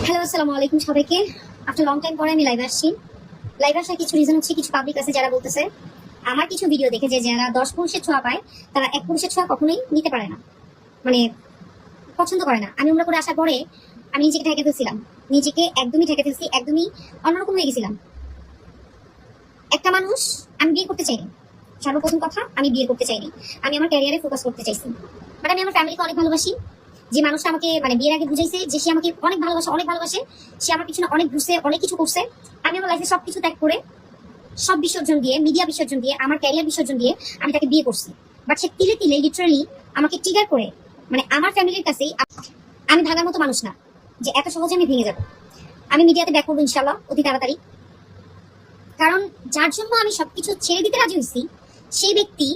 Hello, আসসালামু আলাইকুম সবাইকে। আফটার লং টাইম পরে আমি লাইভে আসছি। লাইভে আসার কিছু রিজন হচ্ছে, কিছু পাবলিক আছে যারা বলতেছে আমার কিছু ভিডিও দেখে যে যারা 10 পুরুষের ছোঁয়া পায় তারা 1 পুরুষের ছোঁয়া কখনোই নিতে পারে না, মানে পছন্দ করে না। আমি উমরা করে আসার পরে আমি নিজেকে ঠেকে ফেলছিলাম, নিজেকে একদমই ঠেকে ফেলছি, একদমই অন্যরকম হয়ে গেছিলাম। একটা মানুষ আমি বিয়ে করতে চাইনি, সর্বপ্রথম কথা আমি বিয়ে করতে চাইনি, আমি আমার ক্যারিয়ারে ফোকাস করতে চাইছি। বাট আমি আমার ফ্যামিলিকে অনেক ভালোবাসি। যে মানুষটা আমাকে মানে বিয়ের আগে বুঝাইছে যে সে আমাকে অনেক ভালোবাসে, সে আমার পিছনে অনেক ঘুরছে, অনেক কিছু করছে। আমি আমার লাইফে সবকিছু ত্যাগ করে, সব বিসর্জন দিয়ে, মিডিয়া বিসর্জন দিয়ে, আমার ক্যারিয়ার বিসর্জন দিয়ে আমি তাকে বিয়ে করছি। বাট সে তিলে তিলে লিটারালি আমাকে ট্রিগার করে, মানে আমার ফ্যামিলির কাছেই আমি ভাঙার মতো মানুষ না যে এত সহজে আমি ভেঙে যাবো। আমি মিডিয়াতে ব্যাক করবো ইনশাল্লাহ অতি তাড়াতাড়ি। কারণ যার জন্য আমি সবকিছু ছেড়ে দিতে রাজি হয়েছি, সেই ব্যক্তি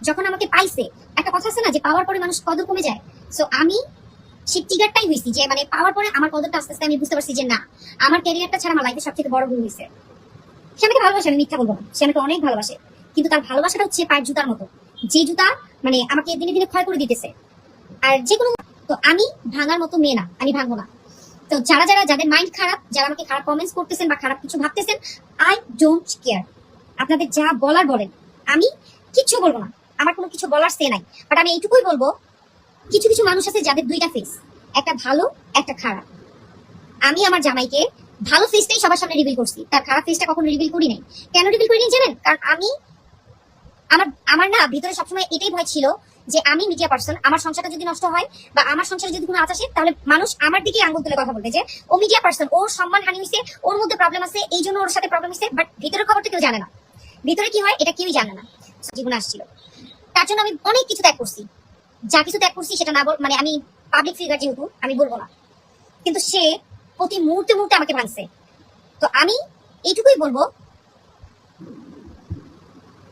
যখন আমাকে পাইছে, একটা কথা আছে না যে পাওয়ার পরে মানুষ কদর কমে যায়। সো আমি সেই ট্রিগারটাই হয়েছি যে মানে পাওয়ার পরে আমার কদরটা আস্তে আস্তে আমি বুঝতে পারছি যে না, আমার ক্যারিয়ারটা ছাড়া আমার লাইফে সবথেকে বড় ভুল হয়েছে। সে আমাকে ভালোবাসে, আমি মিথ্যা বলবো না, সে আমাকে অনেক ভালোবাসে, কিন্তু তার ভালোবাসাটা হচ্ছে পায়ের জুতার মতো, যে জুতা মানে আমাকে দিনে দিনে ক্ষয় করে দিতেছে। আর যে কোনো, তো আমি ভাঙার মতো মেয়ে না, আমি ভাঙবো না। তো যাদের মাইন্ড খারাপ, যারা আমাকে খারাপ কমেন্টস করতেছেন বা খারাপ কিছু ভাবতেছেন, আই ডোন্ট কেয়ার। আপনাদের যা বলার বলেন, আমি কিচ্ছু বলবো না, আমার কোনো কিছু বলার সে নাই। বাট আমি এইটুকুই বলবো, কিছু কিছু মানুষ আছে যাদের দুইটা ফেস, একটা ভালো একটা খারাপ। আমি আমার জামাইকে ভালো ফেসটাই সবার সামনে রিভিল করছি, তার খারাপ ফেসটা কখনো রিভিল করি নাই। কেন রিভিল করি নাই জানেন? কারণ আমি আমার না ভিতরে সবসময় এটাই ভয় ছিল যে আমি মিডিয়া পার্সন, আমার সংসারটা যদি নষ্ট হয় বা আমার সংসারে যদি কোনো আঁচ আসে, তাহলে মানুষ আমার দিকে আঙ্গুল তুলে কথা বলবে যে ও মিডিয়া পার্সন, ওর সম্মান হানি হয়েছে, ওর মধ্যে প্রবলেম আছে, এই জন্য ওর সাথে প্রবলেম হয়েছে। বাট ভিতরের খবরটা কেউ জানে না, ভিতরে কি হয় এটা কেউই জানে না। জীবনে আসছিল, তার জন্য আমি অনেক কিছু ত্যাগ করছি। যা কিছু ত্যাগ করছি সেটা না মানে আমি পাবলিক ফিগার যেহেতু আমি বলবো না, কিন্তু সে প্রতি মুহূর্তে মুহূর্তে আমাকে ভাঙছে। তো আমি এইটুকুই বলবো,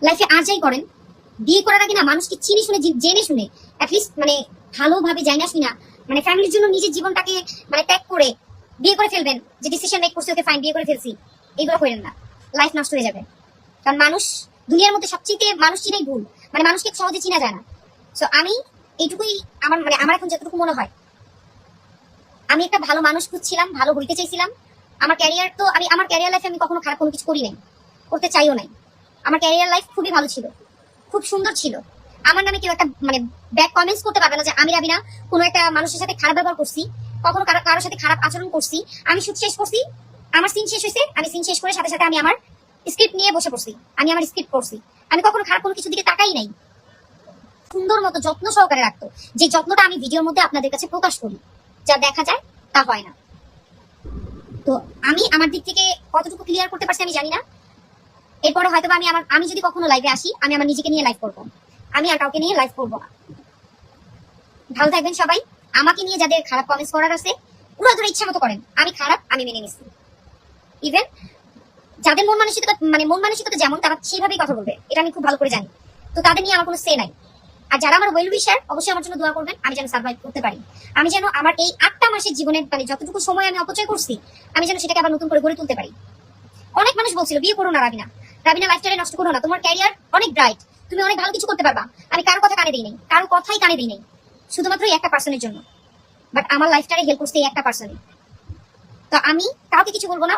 লাইফে আর যাই করেন, বিয়ে করার আগে না মানুষকে চিনি শুনে, জেনে শুনে, অ্যাটলিস্ট মানে ভালোভাবে যাই না শুনি না, মানে ফ্যামিলির জন্য নিজের জীবনটাকে মানে ত্যাগ করে বিয়ে করে ফেলবেন। যে ডিসিশন মেক করছি, ওকে ফাইন বিয়ে করে ফেলছি, এগুলো করেন না, লাইফ নষ্ট হয়ে যাবে। কারণ মানুষ দুনিয়ার মধ্যে সবচেয়ে মানুষ চিনাই ভুল, মানে মানুষকে সহজে চিনা যায় না। সো আমি এইটুকুই, আমার এখন যতটুকু মনে হয়, আমি একটা ভালো মানুষ খুঁজছিলাম, ভালো হইতে চাইছিলাম। আমার ক্যারিয়ার তো আমার ক্যারিয়ার লাইফে আমি কখনো খারাপ কোনো কিছু করি নাই, করতে চাইও নাই। আমার ক্যারিয়ার লাইফ খুবই ভালো ছিল, খুব সুন্দর ছিল। আমার নামে কেউ একটা মানে ব্যাড কমেন্টস করতে পারবে না যে আমি রাবিনা কোনো একটা মানুষের সাথে খারাপ ব্যবহার করছি, কখনো কারোর সাথে খারাপ আচরণ করছি। আমি শুট শেষ করছি, আমার সিন শেষ হয়েছে, আমি সিন শেষ করে সাথে সাথে আমি আমার স্ক্রিপ্ট নিয়ে বসে পড়ছি, আমি আমার স্ক্রিপ্ট করছি। আমি কখনো খারাপ কোনো কিছুর দিকে তাকাই নাই। সুন্দর মতো যত্ন সহকারে রাখতো, যে যত্নটা আমি ভিডিওর মধ্যে আপনাদের কাছে প্রকাশ করি, যা দেখা যায় তা হয় না। তো আমি আমার দিক থেকে কতটুকু ক্লিয়ার করতে পারছি আমি জানি না। এরপরে হয়তো আমি যদি কখনো লাইভে আসি, আমি আমার নিজেকে নিয়ে লাইভ করবো, আমি আর কাউকে নিয়ে লাইভ করবো না। ভালো থাকবেন সবাই। আমাকে নিয়ে যাদের খারাপ কমেন্টস করার আছে, ওরা ধরে ইচ্ছা মতো করেন, আমি খারাপ, আমি মেনে নিচ্ছি। ইভেন যাদের মন মানসিকতা যেমন, তারা সেভাবেই কথা বলবে, এটা আমি খুব ভালো করে জানি। তো তাদের নিয়ে আমার কোনো সে নাই। আর যারা আমার ওয়েল উইশার, অবশ্যই আমার জন্য দোয়া করবেন, আমি যেন সার্ভাইভ করতে পারি, আমি যেন আমার এই 8টা মাসের জীবনের মানে যতটুকু সময় আমি অপচয় করছি, আমি যেন সেটাকে আবার নতুন করে গড়ে তুলতে পারি। অনেক মানুষ বলছিল বিয়ে করো না রাবিনা, লাইফস্টাইল নষ্ট করো না, তোমার ক্যারিয়ার অনেক ব্রাইট, তুমি অনেক ভালো কিছু করতে পারবা। আমি কারো কথা কানে দিই নাই, কারো কথাই কানে দিই নাই, শুধুমাত্র এই একটা পার্সনের জন্য। বাট আমার লাইফটারে হেল্প করছে এই একটা পার্সনই। তো আমি কাউকে কিছু বলবো না।